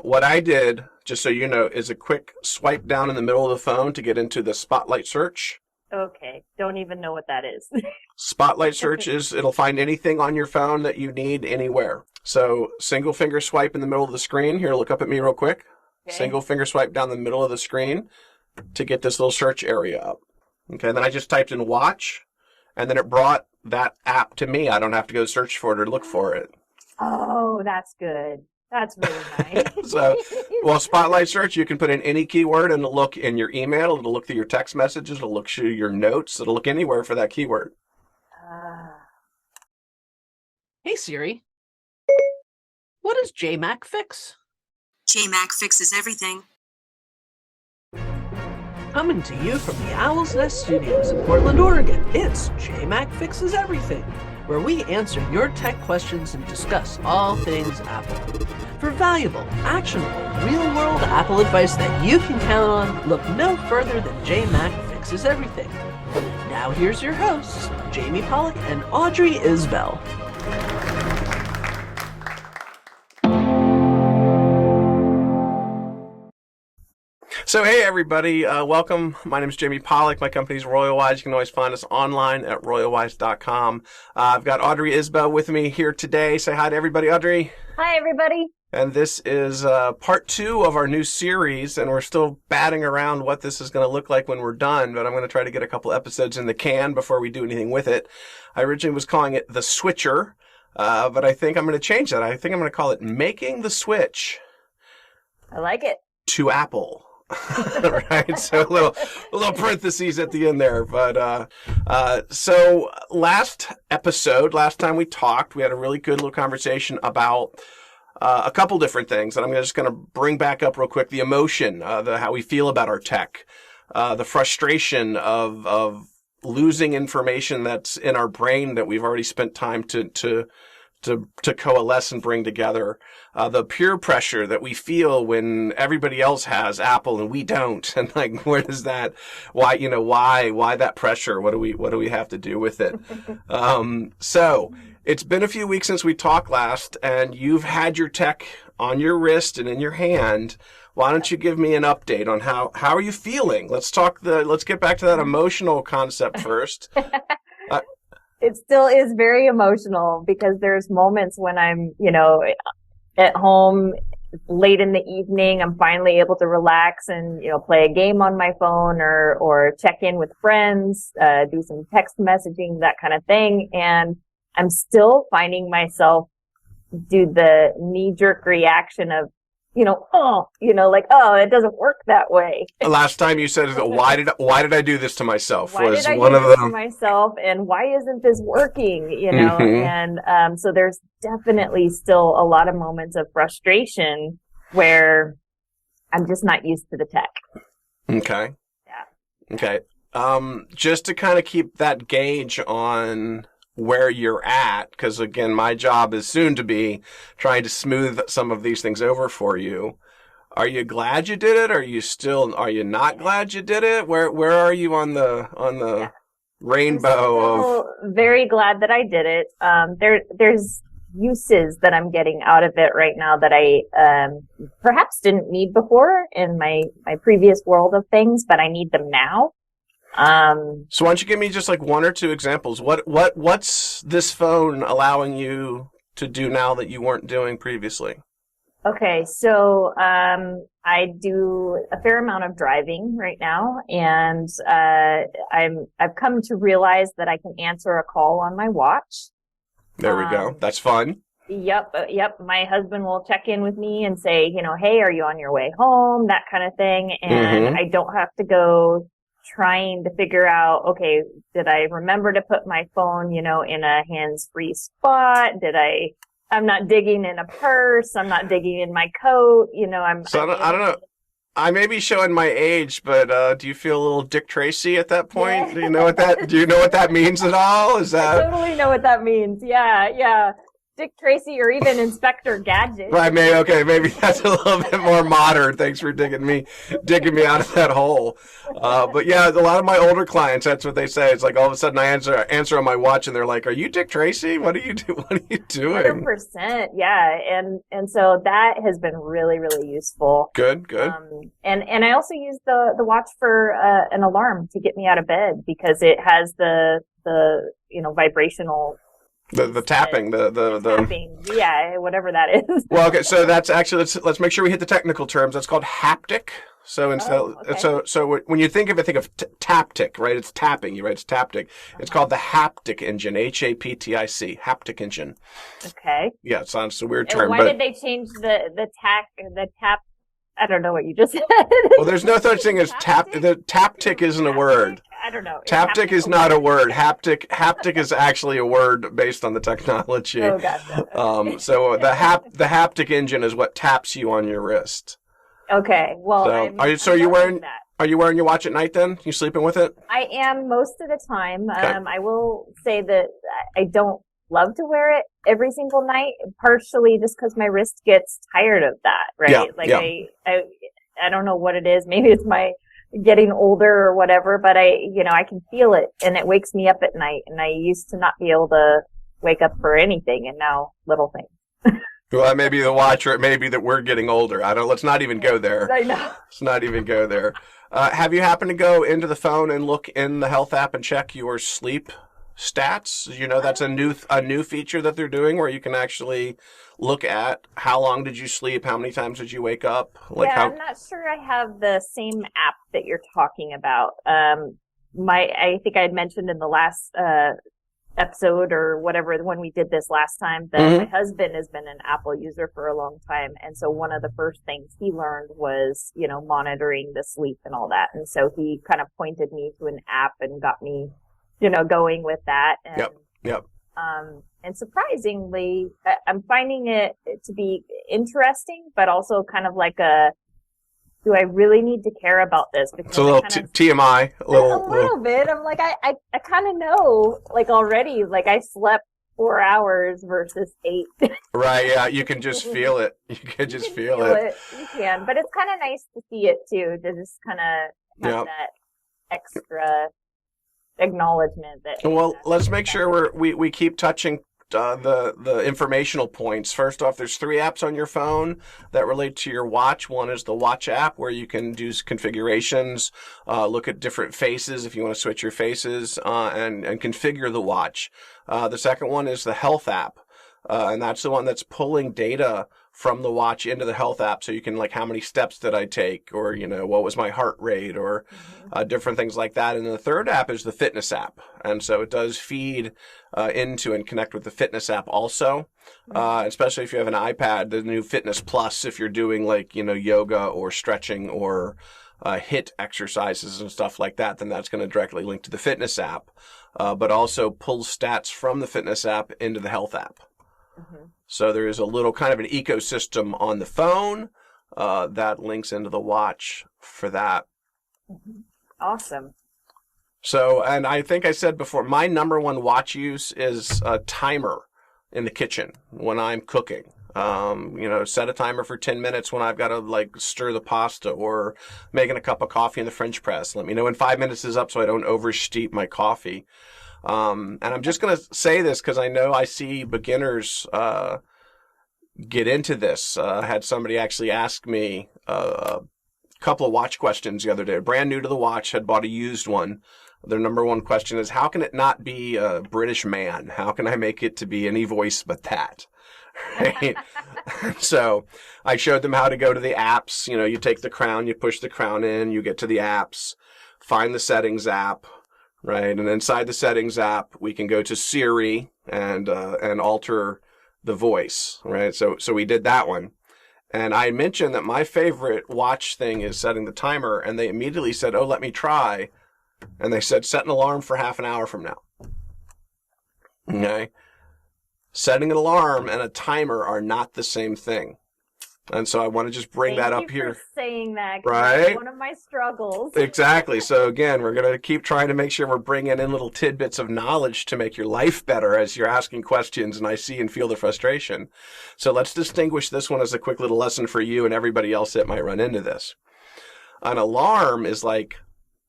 What I did, just so you know, is a quick swipe down in the middle of the phone to get into the spotlight search. Okay, don't even know what that is. Spotlight search is, it'll find anything on your phone that you need anywhere. So single finger swipe in the middle of the screen. Here, look up at me real quick. Okay. Single finger swipe down the middle of the screen to get this little search area up. Okay, then I just typed in watch, and then it brought that app to me. I don't have to go search for it or look for it. Oh, that's good. That's really nice. So, well, Spotlight Search, you can put in any keyword and it'll look in your email, it'll look through your text messages, it'll look through your notes, it'll look anywhere for that keyword. Hey Siri, what does jMac fix? jMac fixes everything. Coming to you from the Owl's Nest Studios in Portland, Oregon, it's jMac Fixes Everything, where we answer your tech questions and discuss all things Apple. For valuable, actionable, real-world Apple advice that you can count on, look no further than jMac Fixes Everything. Now here's your hosts, Jamie Pollock and Audrey Isbell. So, hey, everybody. Welcome. My name is Jamie Pollock. My company is RoyalWise. You can always find us online at royalwise.com. I've got Audrey Isbell with me here today. Say hi to everybody, Audrey. Hi, everybody. And this is part 2 of our new series, and we're still batting around what this is going to look like when we're done, but I'm going to try to get a couple episodes in the can before we do anything with it. I originally was calling it The Switcher, but I think I'm going to change that. I think I'm going to call it Making the Switch I like it. to Apple. Right, so a little parentheses at the end there, but so last time we talked, we had a really good little conversation about a couple different things, and I'm just going to bring back up real quick the emotion, how we feel about our tech, the frustration of losing information that's in our brain that we've already spent time to coalesce and bring together, the peer pressure that we feel when everybody else has Apple and we don't, and like, where does that, why that pressure? What do we have to do with it? So it's been a few weeks since we talked last, and you've had your tech on your wrist and in your hand. Why don't you give me an update on how are you feeling? Let's get back to that emotional concept first. It still is very emotional because there's moments when I'm, at home late in the evening, I'm finally able to relax and, play a game on my phone or check in with friends, do some text messaging, that kind of thing. And I'm still finding myself do the knee-jerk reaction of, it doesn't work that way. Last time you said, why did I do this to myself? Why did I do this to myself, and why isn't this working? Mm-hmm. And so there's definitely still a lot of moments of frustration where I'm just not used to the tech. Okay. Yeah. Okay. Just to kind of keep that gauge on where you're at, because again, my job is soon to be trying to smooth some of these things over for you. Are you glad you did it? Are you not glad you did it? Where are you on the rainbow I'm very glad that I did it. There's uses that I'm getting out of it right now that I perhaps didn't need before in my previous world of things, but I need them now. So why don't you give me just like one or two examples? What's this phone allowing you to do now that you weren't doing previously? Okay, so I do a fair amount of driving right now, and I've come to realize that I can answer a call on my watch. There we go. That's fun. Yep. My husband will check in with me and say, hey, are you on your way home? That kind of thing, and Mm-hmm. I don't have to go trying to figure out, okay, did I remember to put my phone, in a hands-free spot? I'm not digging in a purse. I'm not digging in my coat. I don't know. I may be showing my age, but do you feel a little Dick Tracy at that point? Yeah. Do you know what that means at all? Is I that totally know what that means. Yeah. Dick Tracy or even Inspector Gadget. Right, maybe that's a little bit more modern. Thanks for digging me out of that hole. But yeah, a lot of my older clients, that's what they say. It's like all of a sudden I answer on my watch, and they're like, "Are you Dick Tracy? What are you doing?" 100%, yeah, and so that has been really, really useful. Good. And I also use the watch for an alarm to get me out of bed because it has the vibrational. The tapping, the tapping, yeah, whatever that is. Well, okay, so that's actually let's make sure we hit the technical terms. That's called haptic. So so when you think of taptic, right? It's tapping, right? It's taptic. It's called the haptic engine, HAPTIC, haptic engine. Okay. Yeah, it sounds a weird term. Why did they change the tap? I don't don't know what you just said. Well, there's no such thing as tap. The taptic isn't a word. I don't know. Taptic is not a word. Haptic is actually a word based on the technology. Oh, gotcha. So the haptic engine is what taps you on your wrist. Okay. Well, are you wearing your watch at night then? You sleeping with it? I am most of the time. Okay. I will say that I don't love to wear it every single night, partially just because my wrist gets tired of that, right? I don't know what it is. Maybe it's my getting older or whatever, but I can feel it and it wakes me up at night, and I used to not be able to wake up for anything, and now little things. Well, it may be the watch, or it may be that we're getting older. Let's not even go there. I know. Let's not even go there. Have you happened to go into the phone and look in the health app and check your sleep stats? You know, that's a new feature that they're doing where you can actually look at how long did you sleep, how many times did you wake up. I'm not sure I have the same app that you're talking about. I think I had mentioned in the last episode or whatever when we did this last time that my husband has been an Apple user for a long time, and so one of the first things he learned was monitoring the sleep and all that, and so he kind of pointed me to an app and got me going with that. And, Yep. And surprisingly, I'm finding it to be interesting, but also kind of like do I really need to care about this? Because it's a little TMI. A little bit. I'm like, I kind of know, like already, like I slept 4 hours versus 8. Right, yeah, you can just feel it. You can just feel it. You can, but it's kind of nice to see it too, to just kind of have that extra acknowledgement that. Well, let's make sure we keep touching the informational points. First off, there's 3 apps on your phone that relate to your watch. One is the watch app, where you can do configurations, look at different faces if you want to switch your faces, and configure the watch. The second one is the health app, and that's the one that's pulling data from the watch into the health app, so you can how many steps did I take, or what was my heart rate, or different things like that. And the third app is the fitness app, and so it does feed into and connect with the fitness app also, especially if you have an iPad. The new Fitness Plus, if you're doing yoga or stretching or HIIT exercises and stuff like that, then that's going to directly link to the fitness app, but also pulls stats from the fitness app into the health app. So there is a little kind of an ecosystem on the phone that links into the watch for that. Awesome. So, and I think I said before, my number one watch use is a timer in the kitchen when I'm cooking. Set a timer for 10 minutes when I've got to stir the pasta or making a cup of coffee in the French press. Let me know when 5 minutes is up so I don't oversteep my coffee. And I'm just going to say this because I know I see beginners get into this. I had somebody actually ask me a couple of watch questions the other day. Brand new to the watch, had bought a used one. Their number one question is, how can it not be a British man? How can I make it to be any voice but that? Right? So I showed them how to go to the apps. You take the crown, you push the crown in, you get to the apps, find the settings app. Right, and inside the settings app, we can go to Siri and alter the voice. Right, so we did that one, and I mentioned that my favorite watch thing is setting the timer, and they immediately said, "Oh, let me try," and they said, "Set an alarm for half an hour from now." Okay, setting an alarm and a timer are not the same thing. And so I want to just bring that up Thank you here. for saying that, 'cause Right? that's one of my struggles. Exactly. So again, we're going to keep trying to make sure we're bringing in little tidbits of knowledge to make your life better as you're asking questions, and I see and feel the frustration. So let's distinguish this one as a quick little lesson for you and everybody else that might run into this. An alarm is like,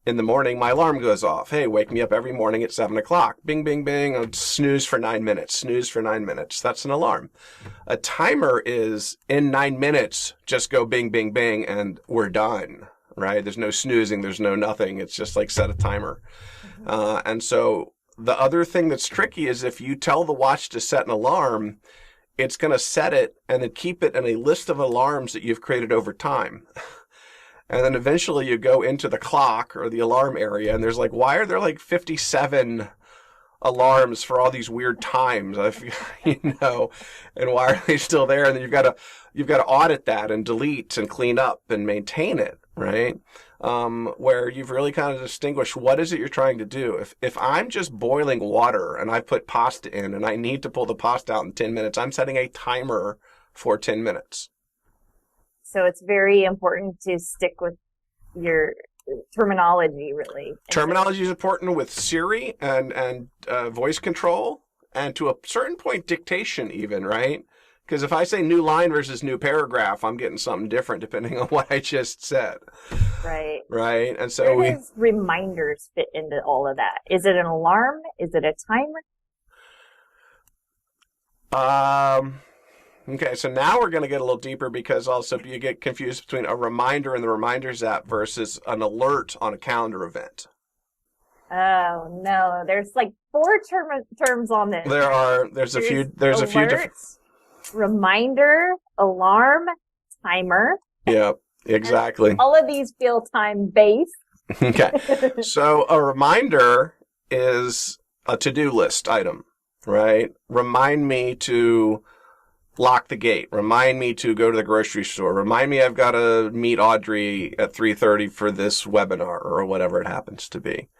in the morning, my alarm goes off. Hey, wake me up every morning at 7 o'clock. Bing, bing, bing. I'll snooze for 9 minutes. Snooze for 9 minutes. That's an alarm. A timer is in 9 minutes, just go bing, bing, bing, and we're done, right? There's no snoozing. There's no nothing. It's just like set a timer. And so the other thing that's tricky is if you tell the watch to set an alarm, it's going to set it and then keep it in a list of alarms that you've created over time. And then eventually you go into the clock or the alarm area, and there's like, why are there like 57 alarms for all these weird times? You know, and why are they still there? And then you've got to audit that and delete and clean up and maintain it, right? Where you've really kind of distinguished what is it you're trying to do. If I'm just boiling water and I put pasta in and I need to pull the pasta out in 10 minutes, I'm setting a timer for 10 minutes. So it's very important to stick with your terminology, really. Terminology is important with Siri and voice control, and to a certain point, dictation even, right? Because if I say new line versus new paragraph, I'm getting something different depending on what I just said. Right. Right. And so where does reminders fit into all of that? Is it an alarm? Is it a timer? Okay, so now we're going to get a little deeper because also you get confused between a reminder in the Reminders app versus an alert on a calendar event. Oh, no. There's like 4 terms on this. There's a few different. Reminder, alarm, timer. Yep, exactly. And all of these feel time-based. Okay, so a reminder is a to-do list item, right? Remind me to lock the gate. Remind me to go to the grocery store. Remind me I've got to meet Audrey at 3:30 for this webinar or whatever it happens to be.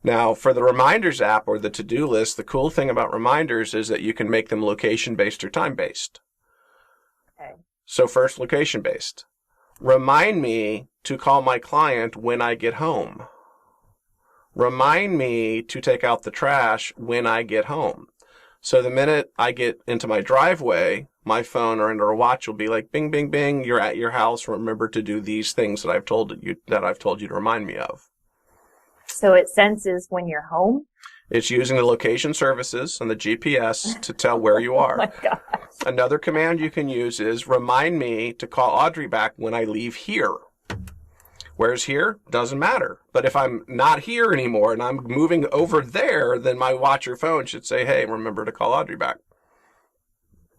Now, for the Reminders app or the to-do list, the cool thing about reminders is that you can make them location-based or time-based. Okay. So first, location-based. Remind me to call my client when I get home. Remind me to take out the trash when I get home. So the minute I get into my driveway, my phone or under a watch will be like, bing, bing, bing, you're at your house. Remember to do these things that I've told you to remind me of. So it senses when you're home? It's using the location services and the GPS to tell where you are. Oh my gosh. Another command you can use is remind me to call Audrey back when I leave here. Where's here? Doesn't matter. But if I'm not here anymore and I'm moving over there, then my watch or phone should say, hey, remember to call Audrey back.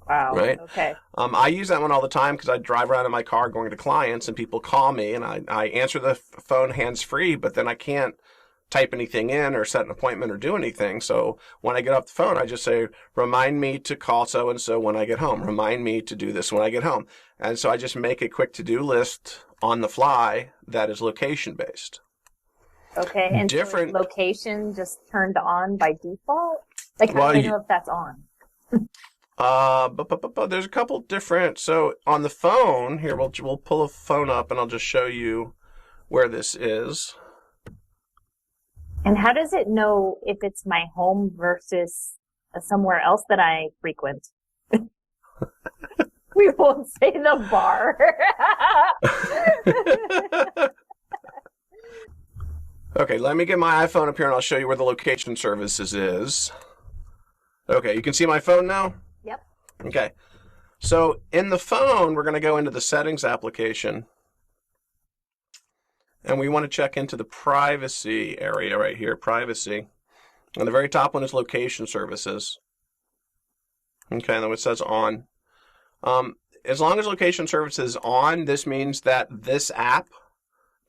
Wow. Right? Okay. I use that one all the time because I drive around in my car going to clients and people call me and I answer the phone hands-free, but then I can't type anything in or set an appointment or do anything. So when I get off the phone, I just say, remind me to call so-and-so when I get home. Remind me to do this when I get home. And so I just make a quick to-do list on the fly that is location-based. Okay, and Different so location just turned on by default? Like, how Well, do I know if that's on? But there's a couple different. So on the phone, here, we'll pull a phone up and I'll just show you where this is. And how does it know if it's my home versus somewhere else that I frequent? We won't say the bar. Okay, let me get my iPhone up here and I'll show you where the location services is. Okay, you can see my phone now? Yep. Okay. So in the phone, we're going to go into the settings application. And we want to check into the privacy area right here, privacy. And the very top one is location services. Okay, and then it says on. As long as location services is on, this means that this app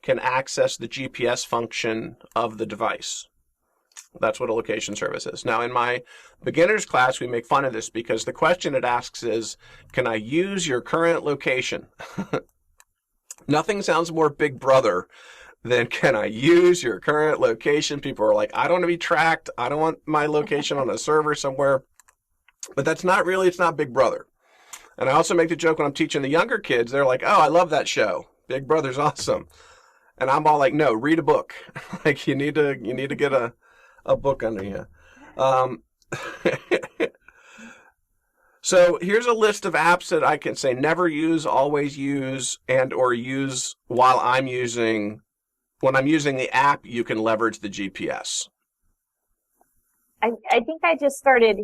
can access the GPS function of the device. That's what a location service is. Now, in my beginner's class, we make fun of this because the question it asks is, can I use your current location? Nothing sounds more Big Brother than can I use your current location? People are like, I don't want to be tracked. I don't want my location on a server somewhere. But that's not really, it's not Big Brother. And I also make the joke when I'm teaching the younger kids, they're like, oh, I love that show. Big Brother's awesome. And I'm all like, no, read a book. Like you need to get a book under you. So here's a list of apps that I can say never use, always use, and or use while I'm using. When I'm using the app, you can leverage the GPS. I think I just started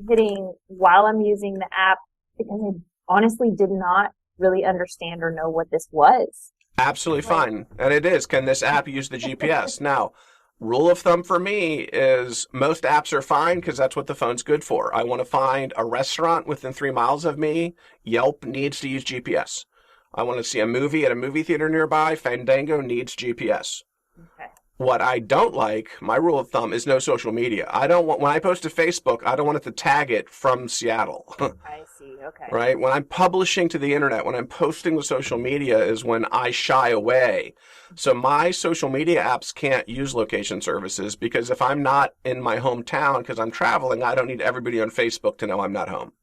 hitting while I'm using the app because I honestly did not really understand or know what this was. Absolutely fine. And it is. Can this app use the GPS? Now, rule of thumb for me is most apps are fine because that's what the phone's good for. I want to find a restaurant within 3 miles of me. Yelp needs to use GPS. I want to see a movie at a movie theater nearby. Fandango needs GPS. Okay. What I don't like, my rule of thumb, is no social media. I don't want, when I post to Facebook, I don't want it to tag it from Seattle. I see. Okay. Right? When I'm publishing to the internet, when I'm posting to social media is when I shy away. So my social media apps can't use location services because if I'm not in my hometown because I'm traveling, I don't need everybody on Facebook to know I'm not home.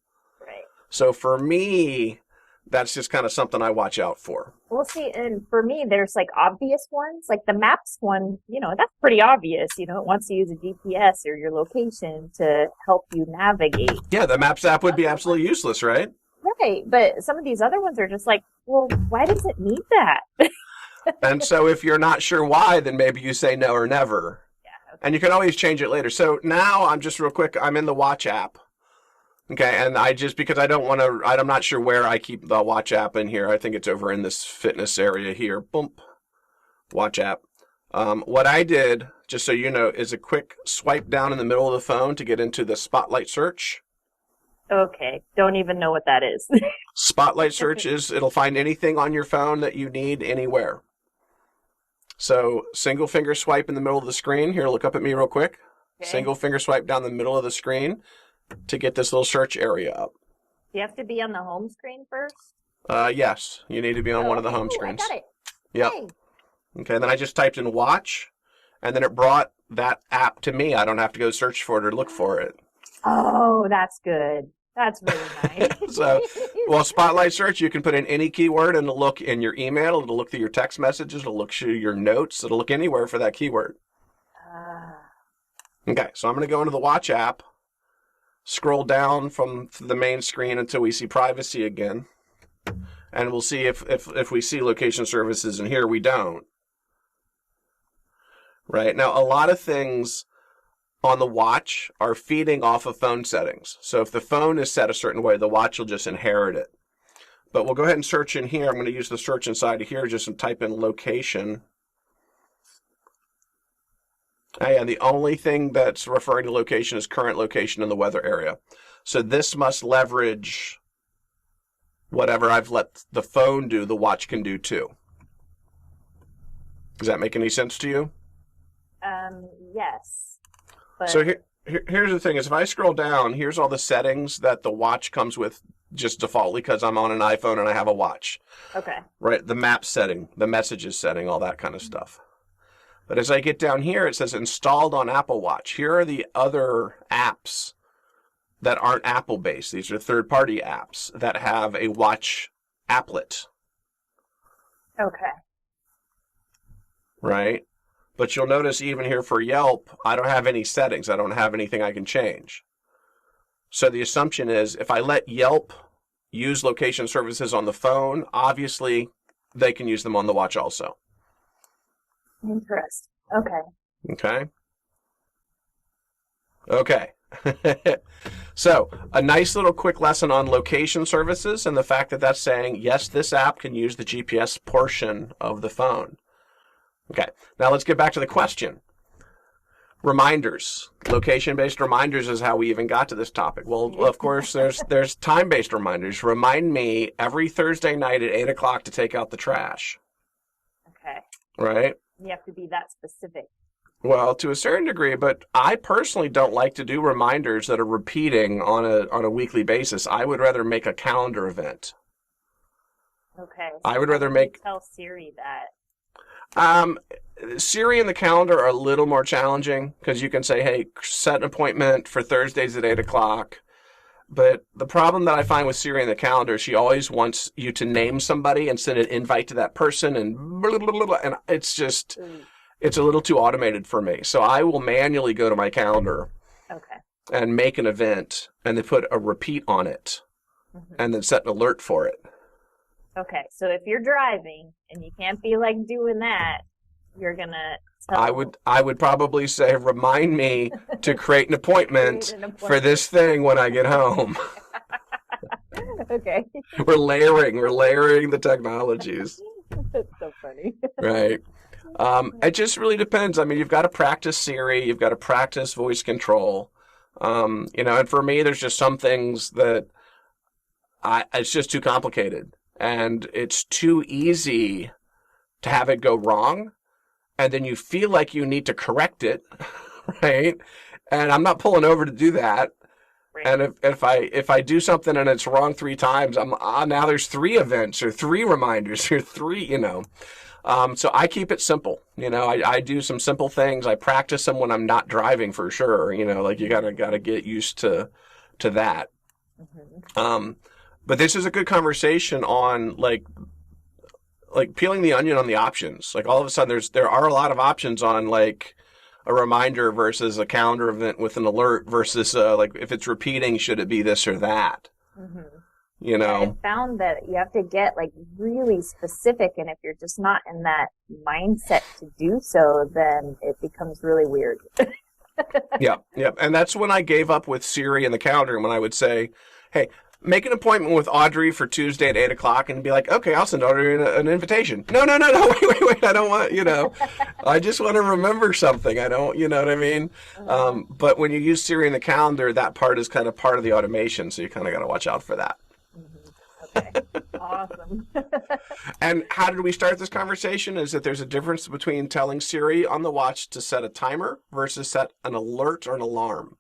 Right. So for me, that's just kind of something I watch out for. Well, see, and for me, there's like obvious ones, like the maps one, that's pretty obvious. It wants to use a GPS or your location to help you navigate. Yeah, the Maps app would be absolutely useless, right? Right. But some of these other ones are just like, well, why does it need that? And so if you're not sure why, then maybe you say no or never. Yeah. Okay. And you can always change it later. So now I'm just real quick, I'm in the Watch app. Okay, and because I don't want to, I'm not sure where I keep the Watch app in here. I think it's over in this fitness area here. Boom. Watch app. What I did, just so you know, is a quick swipe down in the middle of the phone to get into the Spotlight search. Okay, don't even know what that is. Spotlight search is, it'll find anything on your phone that you need anywhere. So single finger swipe in the middle of the screen. Here, look up at me real quick. Okay. Single finger swipe down the middle of the screen to get this little search area up. Do you have to be on the home screen first? Yes, you need to be on one of the home screens. I got it. Yep. Hey. Okay, then I just typed in watch, and then it brought that app to me. I don't have to go search for it or look for it. Oh, that's good. That's really nice. So, well, Spotlight search, you can put in any keyword, and it'll look in your email, it'll look through your text messages, it'll look through your notes, it'll look anywhere for that keyword. Okay, so I'm going to go into the Watch app, scroll down from the main screen until we see privacy again, and we'll see if we see location services in here. We don't. Right? Now, a lot of things on the Watch are feeding off of phone settings. So if the phone is set a certain way, the Watch will just inherit it. But we'll go ahead and search in here. I'm going to use the search inside of here just to type in location. And the only thing that's referring to location is current location in the weather area. So this must leverage whatever I've let the phone do, the Watch can do too. Does that make any sense to you? Yes. But... So here's the thing is if I scroll down, here's all the settings that the Watch comes with just defaultly because I'm on an iPhone and I have a Watch. Okay. Right, the map setting, the messages setting, all that kind of stuff. But as I get down here, it says installed on Apple Watch. Here are the other apps that aren't Apple-based. These are third-party apps that have a Watch applet. Okay. Right? But you'll notice even here for Yelp, I don't have any settings. I don't have anything I can change. So the assumption is if I let Yelp use location services on the phone, obviously they can use them on the Watch also. Interesting. Okay. Okay. So a nice little quick lesson on location services and the fact that that's saying, yes, this app can use the GPS portion of the phone. Okay, now let's get back to the question. Reminders. Location-based reminders is how we even got to this topic. Well, of course, there's time-based reminders. Remind me every Thursday night at 8 o'clock to take out the trash. Okay. Right? You have to be that specific. Well, to a certain degree, but I personally don't like to do reminders that are repeating on a weekly basis. I would rather make a calendar event. Okay. So I would rather make... Tell Siri that. Siri and the calendar are a little more challenging because you can say, hey, set an appointment for Thursdays at 8 o'clock. But the problem that I find with Siri in the calendar, she always wants you to name somebody and send an invite to that person, and blah, blah, blah, blah, and it's just, it's a little too automated for me. So I will manually go to my calendar and make an event, and then put a repeat on it, and then set an alert for it. Okay, so if you're driving and you can't be like doing that, you're gonna tell... I would probably say, remind me to create an appointment for this thing when I get home. Okay. We're layering the technologies. That's so funny. Right. It just really depends. I mean, you've got to practice Siri, you've got to practice voice control. And for me, there's just some things that it's just too complicated, and it's too easy to have it go wrong. And then you feel like you need to correct it, right? And I'm not pulling over to do that. Right. And if I do something and it's wrong 3 times, now there's 3 events or 3 reminders or 3, So I keep it simple. I do some simple things. I practice them when I'm not driving for sure. Like you gotta get used to that. But this is a good conversation on like peeling the onion on the options. Like all of a sudden there are a lot of options on like a reminder versus a calendar event with an alert versus like if it's repeating, should it be this or that? I found that you have to get like really specific, and if you're just not in that mindset to do so, then it becomes really weird. Yeah. And that's when I gave up with Siri and the calendar, when I would say, hey, make an appointment with Audrey for Tuesday at 8 o'clock, and be like, okay, I'll send Audrey an invitation. No, wait, I don't want, I just want to remember something. I don't, you know what I mean? But when you use Siri in the calendar, that part is kind of part of the automation, so you kind of got to watch out for that. Okay, awesome. And how did we start this conversation? Is that there's a difference between telling Siri on the watch to set a timer versus set an alert or an alarm.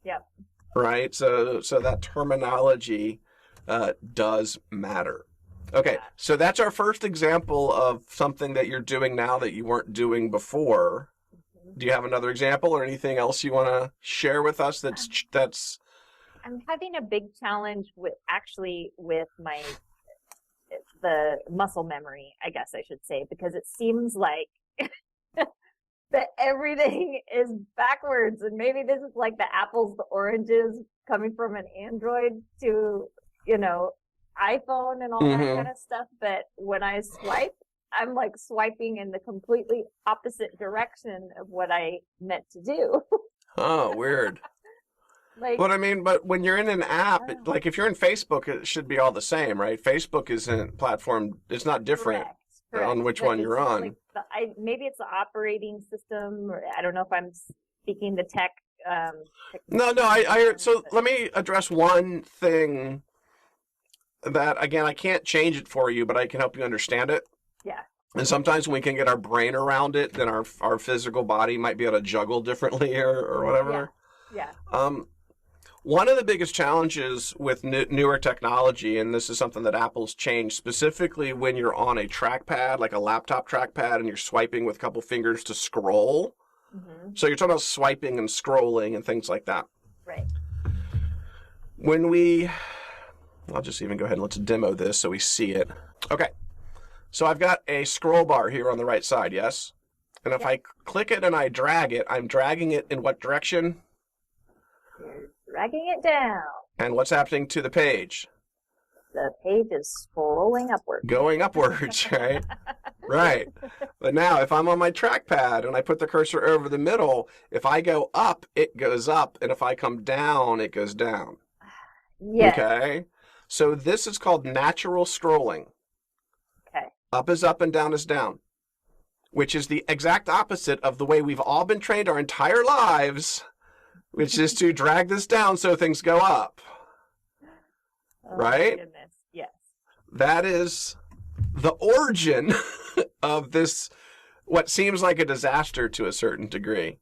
Yep. Right? So that terminology does matter. Okay, so that's our first example of something that you're doing now that you weren't doing before. Do you have another example or anything else you want to share with us that's... I'm having a big challenge with the muscle memory, I guess I should say, because it seems like that everything is backwards, and maybe this is like the apples, the oranges coming from an Android to, iPhone and all that kind of stuff. But when I swipe, I'm like swiping in the completely opposite direction of what I meant to do. Oh, weird. But when you're in an app, like if you're in Facebook, it should be all the same, right? Facebook isn't platform; it's not different on which one you're on. Like maybe it's the operating system, or I don't know if I'm speaking the tech. No. I so let me address one thing that, again, I can't change it for you, but I can help you understand it. Yeah. And sometimes when we can get our brain around it, then our physical body might be able to juggle differently or whatever. Yeah. One of the biggest challenges with newer technology, and this is something that Apple's changed, specifically when you're on a trackpad, like a laptop trackpad, and you're swiping with a couple fingers to scroll. So you're talking about swiping and scrolling and things like that. Right. I'll just even go ahead and let's demo this so we see it. Okay. So I've got a scroll bar here on the right side, yes? And if I click it and I drag it, I'm dragging it in what direction? You're dragging it down. And what's happening to the page? The page is scrolling upward. Going upwards, right? Right. But now, if I'm on my trackpad and I put the cursor over the middle, if I go up, it goes up. And if I come down, it goes down. Yes. Okay? So this is called natural scrolling. Okay. Up is up and down is down, which is the exact opposite of the way we've all been trained our entire lives, which is to drag this down so things go up. Oh, right? My goodness. Yes. That is the origin of this, what seems like a disaster to a certain degree.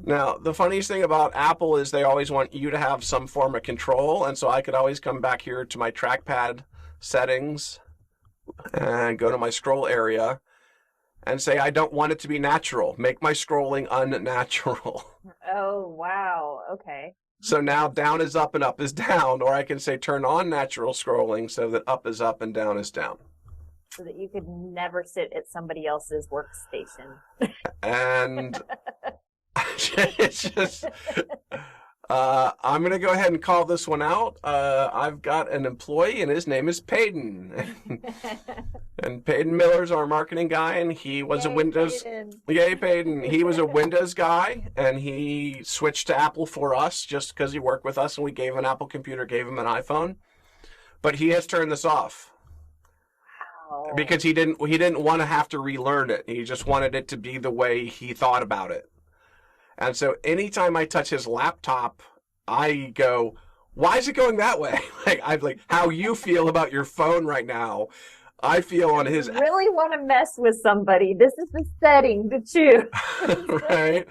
Now, the funniest thing about Apple is they always want you to have some form of control, and so I could always come back here to my trackpad settings and go to my scroll area and say, I don't want it to be natural. Make my scrolling unnatural. Oh, wow. Okay. So now down is up and up is down, or I can say turn on natural scrolling so that up is up and down is down. So that you could never sit at somebody else's workstation. And it's just, I'm going to go ahead and call this one out. I've got an employee, and his name is Peyton. And Peyton Miller's our marketing guy, and he was a Windows. Yay, Peyton. He was a Windows guy, and he switched to Apple for us just because he worked with us, and we gave him an Apple computer, gave him an iPhone. But he has turned this off. Because he didn't want to have to relearn it. He just wanted it to be the way he thought about it. And so anytime I touch his laptop, I go, why is it going that way? I'm like, how you feel about your phone right now, I feel on his... If you really want to mess with somebody, this is the setting to choose. Right?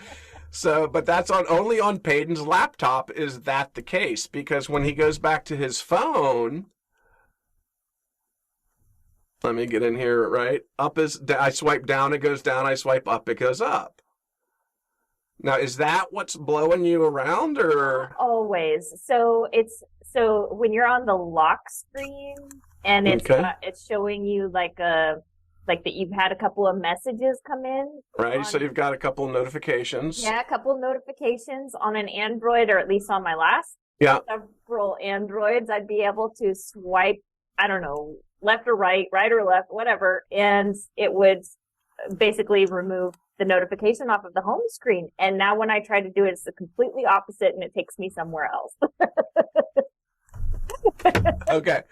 So, but that's only on Peyton's laptop is that the case. Because when he goes back to his phone... Let me get in here, right? Up is, I swipe down, it goes down. I swipe up, it goes up. Now, is that what's blowing you around, or? Not always. So when you're on the lock screen and it's showing you like that you've had a couple of messages come in. Right. So you've got a couple of notifications. Yeah, a couple of notifications on an Android, or at least on my last several Androids, I'd be able to swipe, I don't know, left or right or left, whatever, and it would basically remove the notification off of the home screen. And now when I try to do it, it's the completely opposite, and it takes me somewhere else. Okay.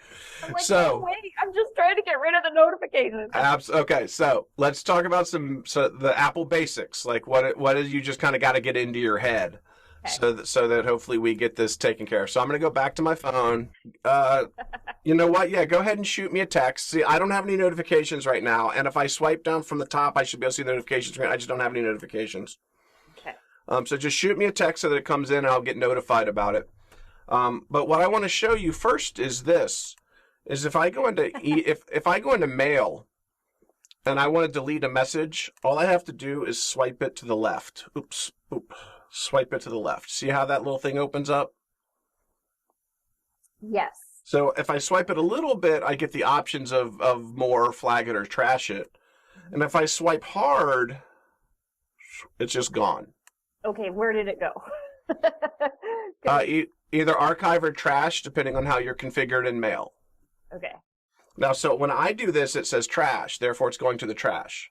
I'm like, no, wait, I'm just trying to get rid of the notifications. Okay, so let's talk about the Apple basics. Like what is you just kind of got to get into your head. Okay. So that hopefully we get this taken care of. So I'm going to go back to my phone. You know what? Yeah, go ahead and shoot me a text. See, I don't have any notifications right now. And if I swipe down from the top, I should be able to see the notifications screen. I just don't have any notifications. Okay. So just shoot me a text so that it comes in and I'll get notified about it. But what I want to show you first is this. Is if I go into if I go into Mail and I want to delete a message, all I have to do is swipe it to the left. Oops. Swipe it to the left. See how that little thing opens up? Yes. So if I swipe it a little bit, I get the options of more, flag it, or trash it. And if I swipe hard, it's just gone. Okay, where did it go? Either archive or trash, depending on how you're configured in Mail. Okay. Now, so when I do this, it says trash. Therefore, it's going to the trash.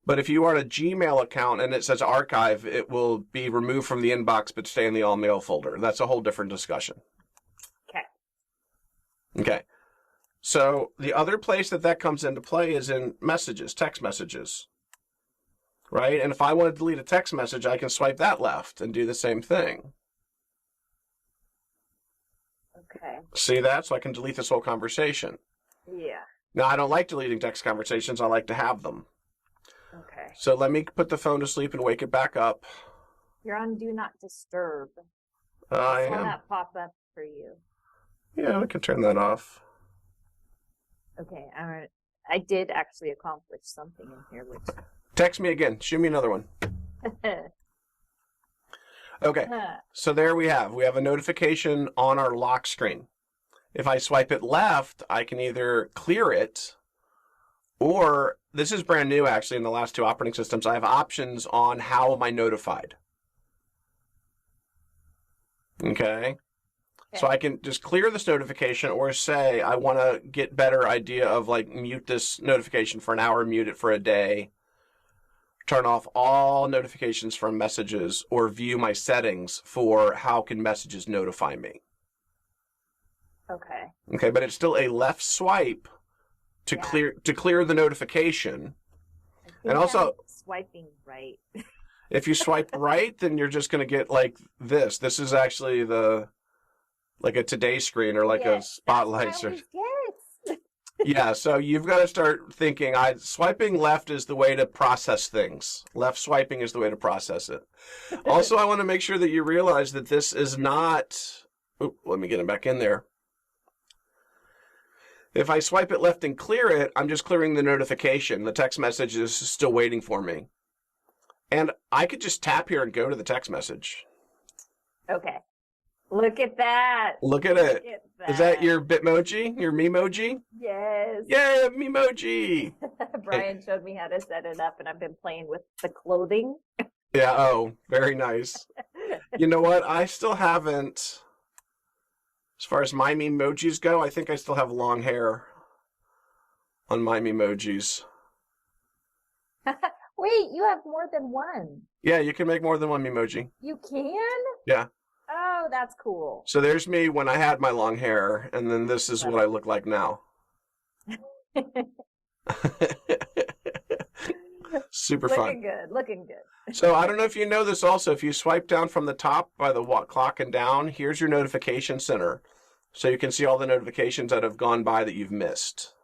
But if you are on a Gmail account and it says archive, it will be removed from the inbox but stay in the all mail folder. That's a whole different discussion. Okay. So the other place that comes into play is in messages, text messages. Right? And if I want to delete a text message, I can swipe that left and do the same thing. Okay. See that? So I can delete this whole conversation. Yeah. Now, I don't like deleting text conversations. I like to have them. Okay. So let me put the phone to sleep and wake it back up. You're on Do Not Disturb. I saw am. that pop up for you. Yeah, we can turn that off. Okay, all right. I did actually accomplish something in here. Text me again. Shoot me another one. Okay, so there we have a notification on our lock screen. If I swipe it left, I can either clear it, or this is brand new actually in the last two operating systems. I have options on how am I notified. Okay. So I can just clear this notification or say I want to get better idea of like mute this notification for an hour, mute it for a day, turn off all notifications from messages, or view my settings for how can messages notify me. Okay. Okay, but it's still a left swipe to clear the notification. And also I'm swiping right. If you swipe right, then you're just going to get like this. This is actually like a Today screen or like a spotlight. Yeah, so you've got to start thinking, swiping left is the way to process things. Left swiping is the way to process it. Also, I want to make sure that you realize that this is not... Oop, let me get it back in there. If I swipe it left and clear it, I'm just clearing the notification. The text message is still waiting for me. And I could just tap here and go to the text message. Okay. Look at that. Look at Look it. at that. Is that your Bitmoji? Your Memoji? Yes. Yeah, Memoji. Brian showed me how to set it up, and I've been playing with the clothing. Yeah, oh, very nice. You know what? I still haven't, as far as my Memojis go, I think I still have long hair on my Memojis. Wait, you have more than one. Yeah, you can make more than one Memoji. You can? Yeah. Oh, that's cool. So there's me when I had my long hair, and then this is what I look like now. Super fun. Looking good. So I don't know if you know this also. If you swipe down from the top by the clock and down, here's your notification center. So you can see all the notifications that have gone by that you've missed.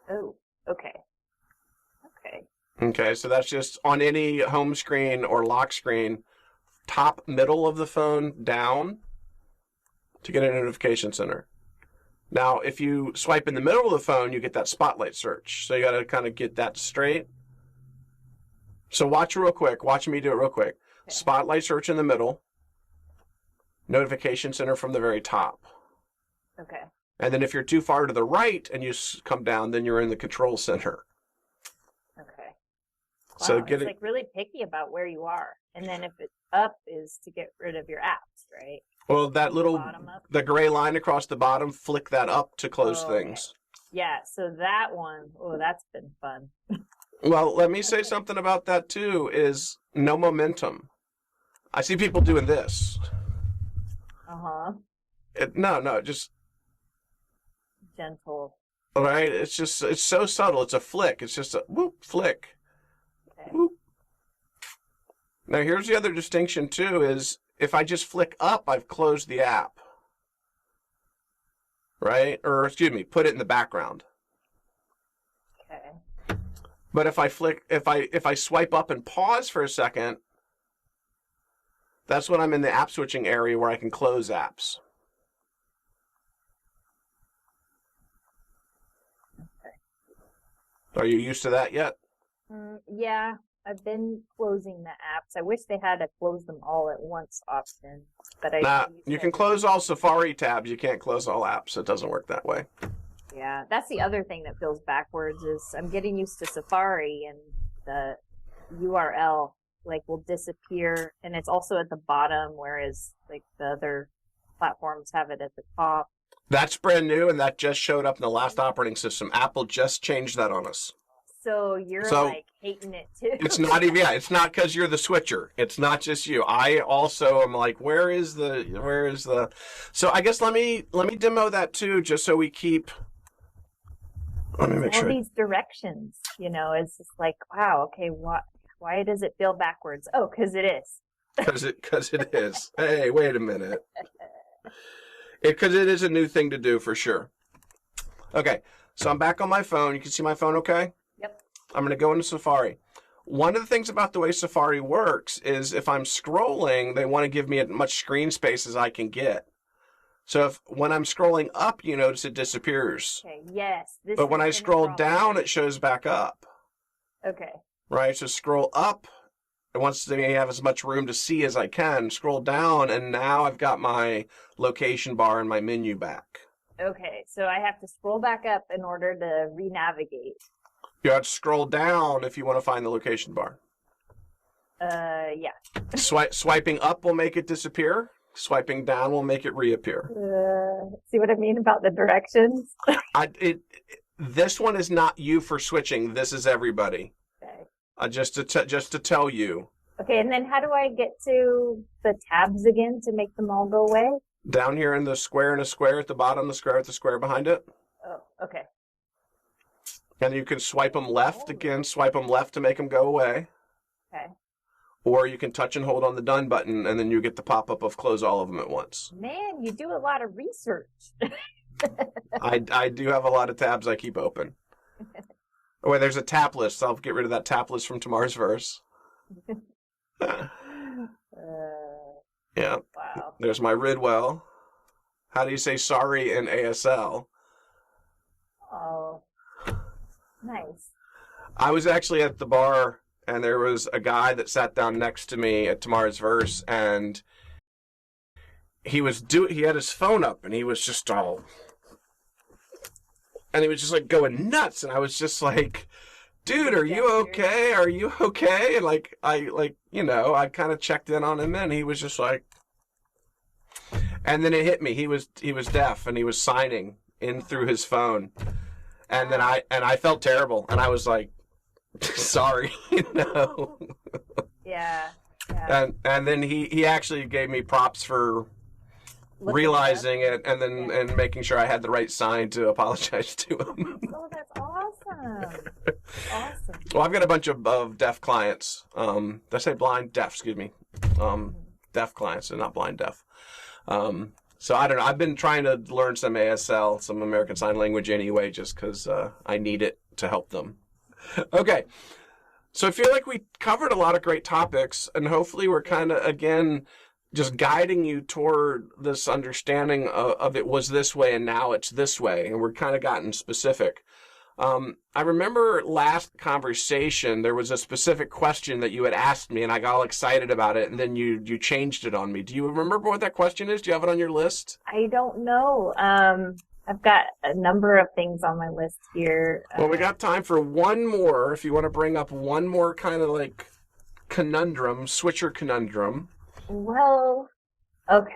Oh, okay. Okay. Okay, so that's just on any home screen or lock screen, top middle of the phone down to get a notification center. Now, if you swipe in the middle of the phone, you get that spotlight search. So you got to kind of get that straight. So watch real quick. Watch me do it real quick. Okay. Spotlight search in the middle. Notification center from the very top. Okay. And then if you're too far to the right and you come down, then you're in the control center. Okay. Wow, So it's like really picky about where you are. And then if it's up is to get rid of your apps, right? Well, that little, the gray line across the bottom, flick that up to close things. Yeah, so that one, that's been fun. Well, let me say something about that too, is no momentum. I see people doing this. Uh-huh. No, just... Gentle. All right, it's so subtle. It's a flick. It's just a whoop, flick. Okay. Whoop. Now, here's the other distinction too, is if I just flick up, I've closed the app. Right? Or, excuse me, put it in the background. Okay. But if I swipe up and pause for a second, that's when I'm in the app switching area where I can close apps. Okay. Are you used to that yet? Yeah, I've been closing the apps. I wish they had to close them all at once option, but you can close all Safari tabs. You can't close all apps. It doesn't work that way. Yeah, that's the other thing that feels backwards is I'm getting used to Safari and the URL will disappear and it's also at the bottom, whereas the other platforms have it at the top. That's brand new and that just showed up in the last operating system. Apple just changed that on us. So you're hating it too. It's not even, it's not because you're the switcher. It's not just you. I also am like, where is the, so I guess let me demo that too, just so we keep, let me make sure. All these directions, it's just like, wow, okay, why does it feel backwards? Oh, because it is. Because it is. Hey, wait a minute. Because it is a new thing to do for sure. Okay, so I'm back on my phone. You can see my phone okay? Yep. I'm going to go into Safari. One of the things about the way Safari works is if I'm scrolling, they want to give me as much screen space as I can get. So when I'm scrolling up, you notice it disappears. Okay, yes. But when I scroll down, it shows back up. Okay. Right, so scroll up. It wants me to have as much room to see as I can. Scroll down, and now I've got my location bar and my menu back. Okay, so I have to scroll back up in order to re-navigate. You have to scroll down if you want to find the location bar. Yeah. Swiping up will make it disappear. Swiping down will make it reappear. See what I mean about the directions? This one is not you for switching. This is everybody. Okay. Just to tell you. Okay, and then how do I get to the tabs again to make them all go away? Down here in the square and a square at the bottom, the square with the square behind it. Oh, okay. And you can swipe them left again. Swipe them left to make them go away. Okay. Or you can touch and hold on the done button, and then you get the pop-up of close all of them at once. Man, you do a lot of research. I do have a lot of tabs I keep open. Oh, wait, there's a tap list. I'll get rid of that tap list from tomorrow's verse. Yeah. Wow. There's my Ridwell. How do you say sorry in ASL? Oh, nice. I was actually at the bar and there was a guy that sat down next to me at Tomorrow's Verse, and he had his phone up, and he was just all, and he was just like going nuts, and I was just like, dude, are you okay? Are you okay? And I kind of checked in on him, and he was just like, and then it hit me. He was deaf, and he was signing in through his phone, and then I felt terrible, and I was like, sorry, Yeah. And then he actually gave me props for realizing it, and then and making sure I had the right sign to apologize to him. Oh, that's awesome. Awesome. Well, I've got a bunch of deaf clients. Did I say blind? Deaf, excuse me. Deaf clients, and not blind, deaf. So I don't know. I've been trying to learn some ASL, some American Sign Language anyway, just because I need it to help them. Okay. So I feel like we covered a lot of great topics, and hopefully we're kind of, again, just guiding you toward this understanding of it was this way and now it's this way, and we're kind of gotten specific. I remember last conversation, there was a specific question that you had asked me, and I got all excited about it, and then you changed it on me. Do you remember what that question is? Do you have it on your list? I don't know. I've got a number of things on my list here. Well, we got time for one more, if you want to bring up one more kind of like conundrum, switcher conundrum. Well, okay.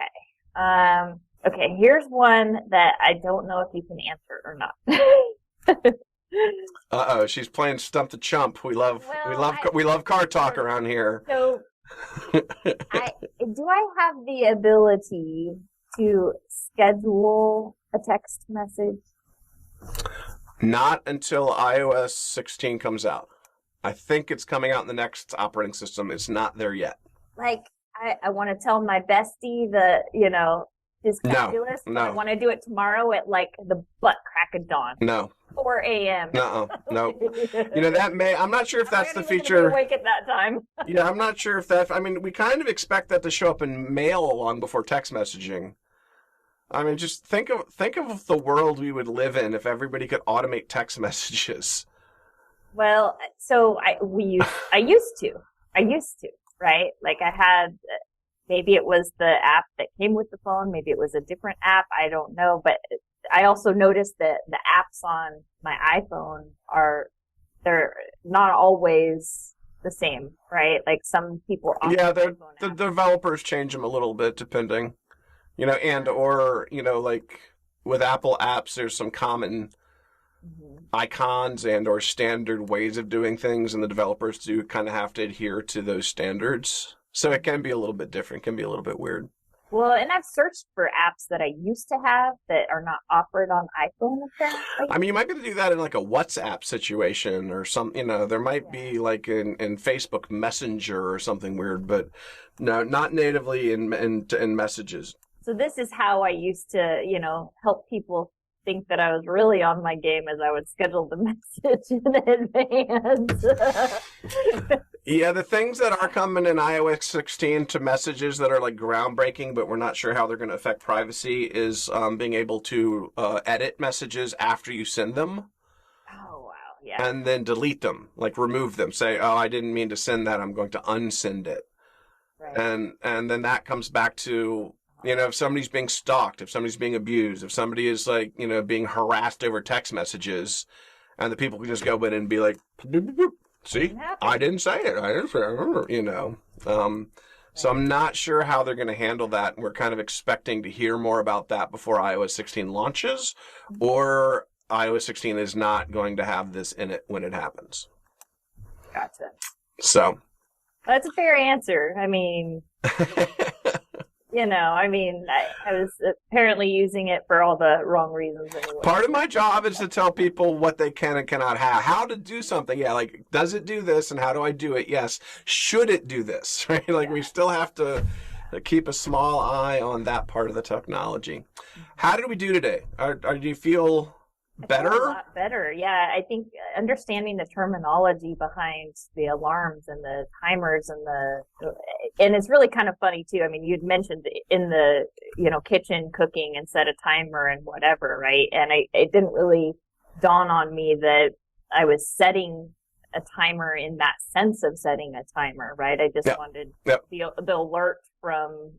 Okay, here's one that I don't know if you can answer or not. Uh-oh, she's playing Stump the Chump. We love car talk around here. So, do I have the ability to schedule a text message? Not until iOS 16 comes out. I think it's coming out in the next operating system. It's not there yet. Like, I want to tell my bestie that, is fabulous. No. I want to do it tomorrow at like the butt crack of dawn. No. 4 a.m. No. I'm not sure if that's the feature. I'm awake at that time. Yeah, I'm not sure if that, we kind of expect that to show up in mail long before text messaging. Just think of the world we would live in if everybody could automate text messages. Well, so I used to, right? Like I had, maybe it was the app that came with the phone, maybe it was a different app, I don't know, but I also noticed that the apps on my iPhone they're not always the same, right? Like some people. Yeah, the developers change them a little bit depending, like with Apple apps, there's some common icons and or standard ways of doing things, and the developers do kind of have to adhere to those standards. So it can be a little bit different, can be a little bit weird. Well, and I've searched for apps that I used to have that are not offered on iPhone, apparently. You might be able to do that in like a WhatsApp situation or something. There might be like in Facebook Messenger or something weird, but no, not natively in messages. So this is how I used to, help people think that I was really on my game, as I would schedule the message in advance. Yeah, the things that are coming in iOS 16 to messages that are like groundbreaking, but we're not sure how they're going to affect privacy, is being able to edit messages after you send them. Oh, wow. Yeah. And then delete them, like remove them. Say, oh, I didn't mean to send that. I'm going to unsend it. Right. And then that comes back to, if somebody's being stalked, if somebody's being abused, if somebody is like, being harassed over text messages, and the people can just go in and be like, boop, boop, boop. See, I didn't say it. I didn't say it, So I'm not sure how they're going to handle that. We're kind of expecting to hear more about that before iOS 16 launches, or iOS 16 is not going to have this in it when it happens. Gotcha. So. That's a fair answer. I was apparently using it for all the wrong reasons anyway. Part of my job is to tell people what they can and cannot have, how to do something. Yeah, like, does it do this, and how do I do it? Yes. Should it do this? Right? Like, we still have to keep a small eye on that part of the technology. How did we do today? Do you feel better? I feel a lot better, yeah. I think understanding the terminology behind the alarms and the timers and it's really kind of funny too. You'd mentioned in the, kitchen cooking and set a timer and whatever, right? And it didn't really dawn on me that I was setting a timer in that sense of setting a timer, right? I just wanted the alert from,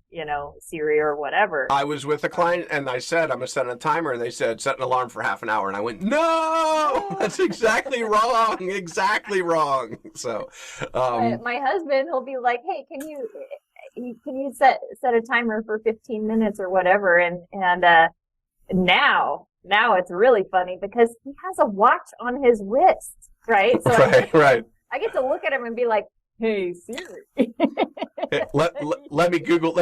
Siri or whatever. I was with a client and I said, I'm going to set a timer. And they said, set an alarm for half an hour. And I went, no, that's exactly wrong. Exactly wrong. So, my husband, he'll be like, hey, can you set a timer for 15 minutes or whatever? And now it's really funny because he has a watch on his wrist, right? So right. I get to look at him and be like, hey, Siri. let me Google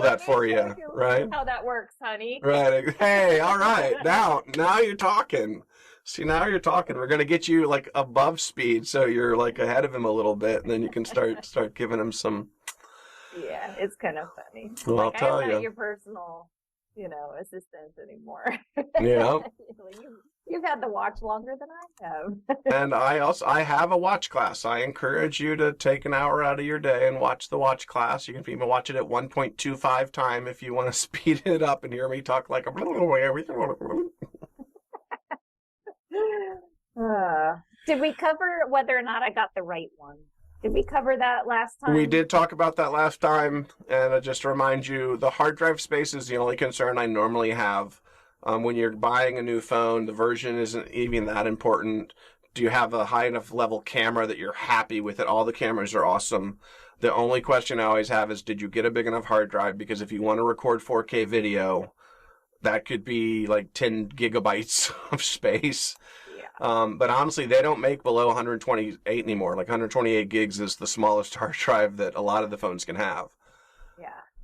that for you, right? How that works, honey. Right. Hey, all right. Now you're talking. See, now you're talking. We're going to get you like above speed so you're like ahead of him a little bit, and then you can start giving him some. Yeah, it's kind of funny. Well, like, I'll tell I'm you. not your personal, assistant anymore. Yeah. You've had the watch longer than I have. And I have a watch class. I encourage you to take an hour out of your day and watch the watch class. You can even watch it at 1.25 time if you want to speed it up and hear me talk like a. Did we cover whether or not I got the right one? Did we cover that last time? We did talk about that last time, and just to remind you, the hard drive space is the only concern I normally have. When you're buying a new phone, the version isn't even that important. Do you have a high enough level camera that you're happy with it? All the cameras are awesome. The only question I always have is, did you get a big enough hard drive? Because if you want to record 4K video, that could be like 10 gigabytes of space. But honestly, they don't make below 128 anymore. Like 128 gigs is the smallest hard drive that a lot of the phones can have.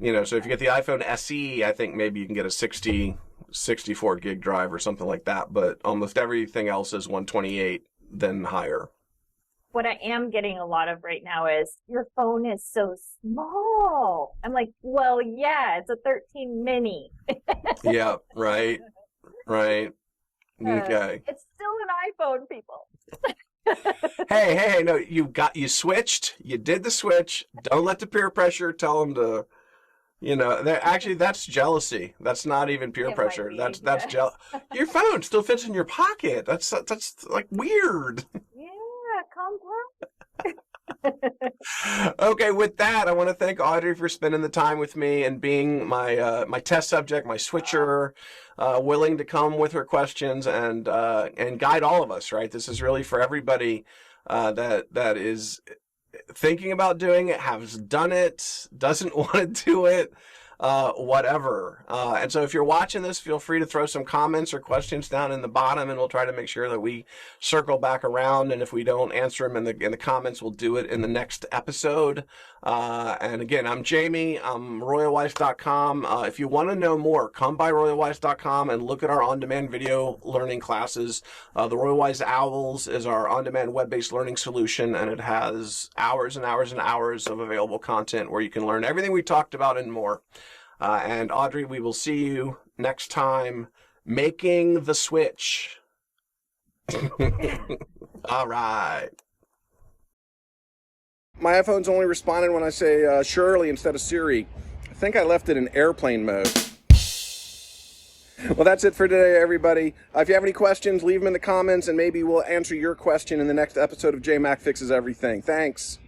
Yeah. So if you get the iPhone SE, I think maybe you can get a 64 gig drive or something like that. But almost everything else is 128, then higher. What I am getting a lot of right now is, your phone is so small. I'm like, well, yeah, it's a 13 mini. Yeah, right. Okay. It's still an iPhone, people. Hey, no, you switched. You did the switch. Don't let the peer pressure tell them to, actually that's jealousy. That's not even peer pressure. That's Your phone still fits in your pocket. That's like weird. Yeah, compact. Okay, with that, I want to thank Audrey for spending the time with me and being my test subject, my switcher, willing to come with her questions and guide all of us. Right, this is really for everybody that is thinking about doing it, has done it, doesn't want to do it. Whatever. And so if you're watching this, feel free to throw some comments or questions down in the bottom, and we'll try to make sure that we circle back around. And if we don't answer them in the comments, we'll do it in the next episode. And again, I'm Jamie. I'm royalwise.com. If you want to know more, come by royalwise.com and look at our on-demand video learning classes. The Royal Wise Owls is our on-demand web-based learning solution, and it has hours and hours and hours of available content where you can learn everything we talked about and more. And Audrey, we will see you next time making the switch. All right. My iPhone's only responding when I say Shirley instead of Siri. I think I left it in airplane mode. Well, that's it for today, everybody. If you have any questions, leave them in the comments, and maybe we'll answer your question in the next episode of jMac Fixes Everything. Thanks.